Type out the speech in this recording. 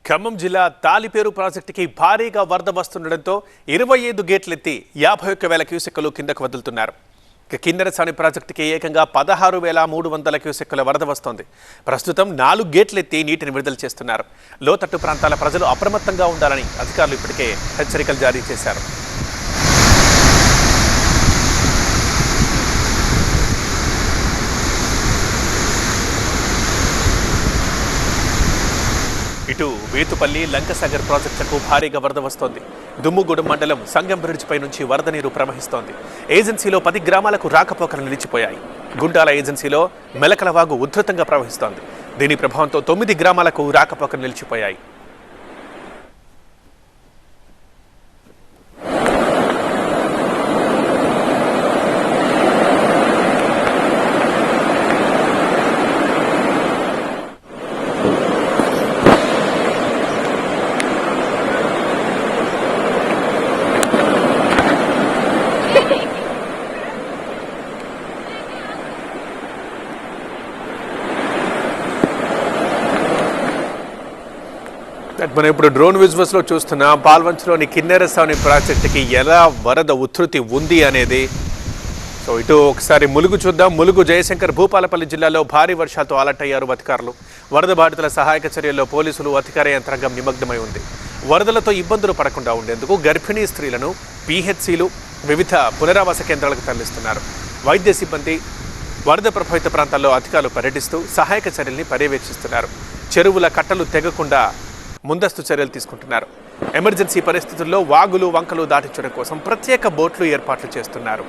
ఖమ్మం జిల్లా తాలిపేరు ప్రాజెక్టుకి భారీగా వరద వస్తుండటంతో 25 గేట్లెత్తి 51,000 క్యూసెక్కులు కిందకు వదులుతున్నారు. కిన్నెరసాని ప్రాజెక్టుకి ఏకంగా 16,300 క్యూసెక్కుల వరద వస్తోంది. ప్రస్తుతం 4 గేట్లెత్తి నీటిని విడుదల చేస్తున్నారు. లోతట్టు ప్రాంతాల ప్రజలు అప్రమత్తంగా ఉండాలని అధికారులు ఇప్పటికే హెచ్చరికలు జారీ చేశారు. ఇటు వేతుపల్లి లంకసాగర్ ప్రాజెక్టులకు భారీగా వరద వస్తోంది. దుమ్ముగూడెం మండలం సంగం బ్రిడ్జ్ పై నుంచి వరద నీరు ప్రవహిస్తోంది. ఏజెన్సీలో 10 గ్రామాలకు రాకపోకలు నిలిచిపోయాయి. గుండాల ఏజెన్సీలో మెలకలవాగు ఉధృతంగా ప్రవహిస్తోంది. దీని ప్రభావంతో 9 గ్రామాలకు రాకపోకలు నిలిచిపోయాయి. మనం ఇప్పుడు డ్రోన్ విజువల్స్ లో చూస్తున్న పాల్వంచలోని కిన్నెరసాని ప్రాజెక్టుకి ఎలా వరద ఉధృతి ఉంది అనేది. సో ఇటు ఒకసారి ములుగు చూద్దాం. ములుగు జయశంకర్ భూపాలపల్లి జిల్లాలో భారీ వర్షాలతో అలర్ట్ అయ్యారు అధికారులు. వరద బాధితుల సహాయక చర్యల్లో పోలీసులు అధికార యంత్రాంగం నిమగ్నమై ఉంది. వరదలతో ఇబ్బందులు పడకుండా ఉండేందుకు గర్భిణీ స్త్రీలను పిహెచ్సిలు వివిధ పునరావాస కేంద్రాలకు తరలిస్తున్నారు. వైద్య సిబ్బంది వరద ప్రభావిత ప్రాంతాల్లో అధికారులు పర్యటిస్తూ సహాయక చర్యల్ని పర్యవేక్షిస్తున్నారు. చెరువుల కట్టలు తెగకుండా ముందస్తు చర్యలు తీసుకుంటున్నారు. ఎమర్జెన్సీ పరిస్థితుల్లో వాగులు వంకలు దాటించడం కోసం ప్రత్యేక బోట్లు ఏర్పాట్లు చేస్తున్నారు.